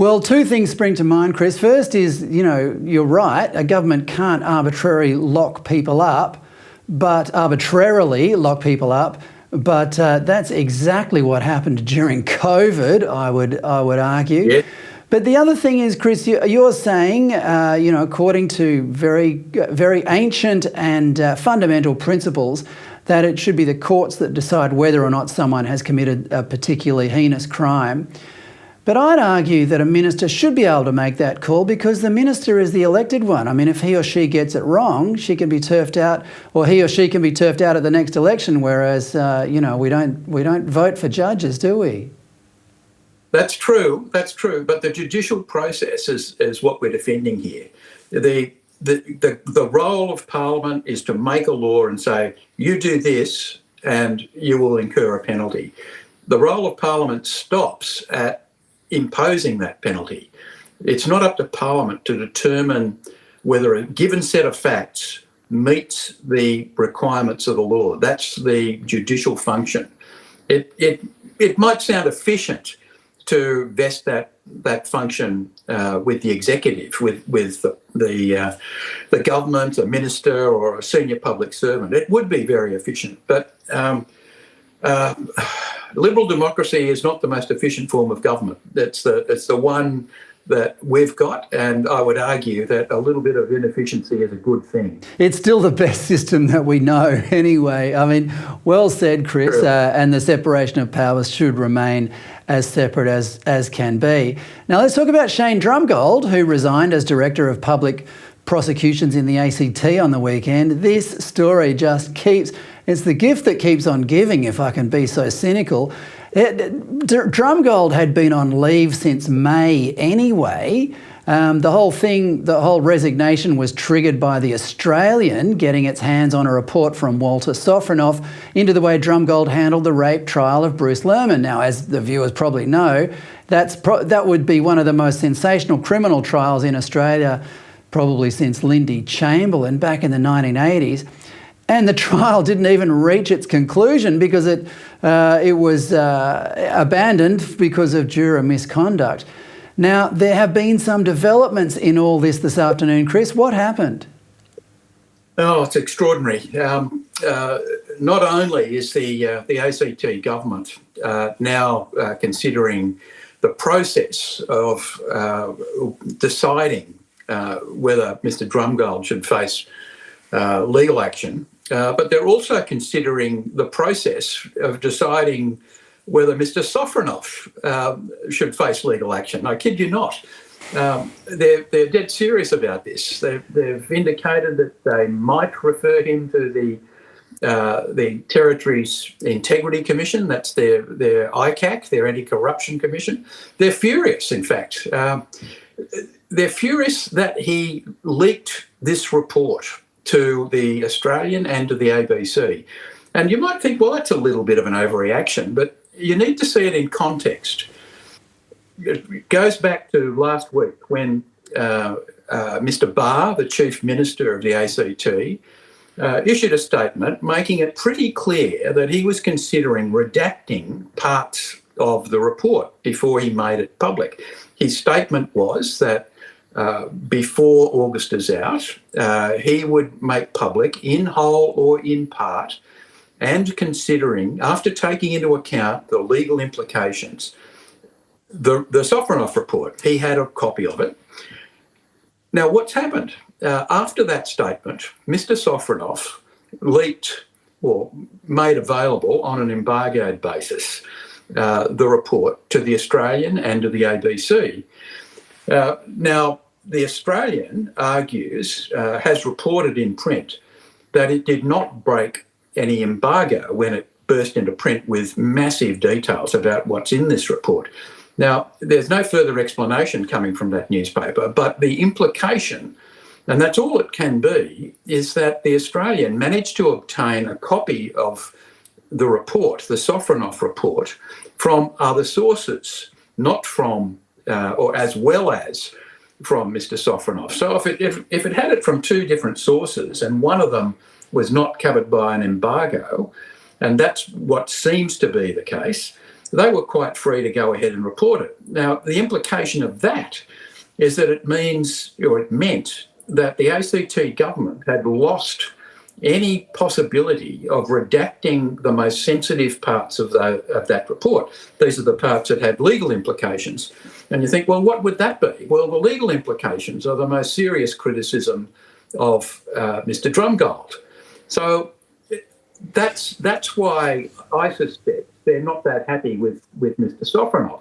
Well, two things spring to mind, Chris. First is, you're right, a government can't arbitrarily lock people up, but that's exactly what happened during COVID, I would argue. Yeah. But the other thing is, Chris, you're saying, according to very ancient and fundamental principles, that it should be the courts that decide whether or not someone has committed a particularly heinous crime. But I'd argue that a minister should be able to make that call because the minister is the elected one. I mean, if he or she gets it wrong, she can be turfed out, or he or she can be turfed out at the next election, whereas, we don't vote for judges, do we? That's true, but the judicial process is what we're defending here. The role of Parliament is to make a law and say, you do this and you will incur a penalty. The role of Parliament stops at imposing that penalty. It's not up to Parliament to determine whether a given set of facts meets the requirements of the law. That's the judicial function. It might sound efficient to vest that function with the executive, with the government, a minister, or a senior public servant. It would be very efficient, but liberal democracy is not the most efficient form of government. It's the one that we've got, and I would argue that a little bit of inefficiency is a good thing. It's still the best system that we know anyway. I mean, well said, Chris, and the separation of powers should remain as separate as can be. Now let's talk about Shane Drumgold, who resigned as Director of Public Prosecutions in the ACT on the weekend. This story just it's the gift that keeps on giving, if I can be so cynical. Drumgold had been on leave since May anyway. The whole resignation was triggered by The Australian getting its hands on a report from Walter Sofronoff into the way Drumgold handled the rape trial of Bruce Lerman. Now, as the viewers probably know, that would be one of the most sensational criminal trials in Australia, probably since Lindy Chamberlain back in the 1980s. And the trial didn't even reach its conclusion because it was abandoned because of juror misconduct. Now, there have been some developments in all this afternoon. Chris, what happened? Oh, it's extraordinary. Not only is the ACT government now considering the process of deciding whether Mr. Drumgold should face legal action, but they're also considering the process of deciding whether Mr. Sofronoff should face legal action. I kid you not. They're dead serious about this. They've indicated that they might refer him to the Territory's Integrity Commission. That's their ICAC, their Anti-Corruption Commission. They're furious, in fact. They're furious that he leaked this report to the Australian and to the ABC. And you might think, well, that's a little bit of an overreaction, but you need to see it in context. It goes back to last week when Mr. Barr, the Chief Minister of the ACT, issued a statement making it pretty clear that he was considering redacting parts of the report before he made it public. His statement was that before August is out, he would make public, in whole or in part, and considering, after taking into account the legal implications, the Sofronoff report. He had a copy of it. Now, what's happened? After that statement, Mr. Sofronoff leaked or made available on an embargoed basis the report to the Australian and to the ABC. Now, the Australian argues, has reported in print, that it did not break any embargo when it burst into print with massive details about what's in this report. Now, there's no further explanation coming from that newspaper, but the implication, and that's all it can be, is that the Australian managed to obtain a copy of the report, the Sofronoff report, from other sources, not from, or as well as from Mr. Sofronoff. So if it had it from two different sources and one of them was not covered by an embargo, and that's what seems to be the case, they were quite free to go ahead and report it. Now, the implication of that is that it meant that the ACT government had lost any possibility of redacting the most sensitive parts of that report. These are the parts that had legal implications. And you think, well, what would that be? Well, the legal implications are the most serious criticism of Mr. Drumgold. So that's why I suspect they're not that happy with Mr. Sofronoff.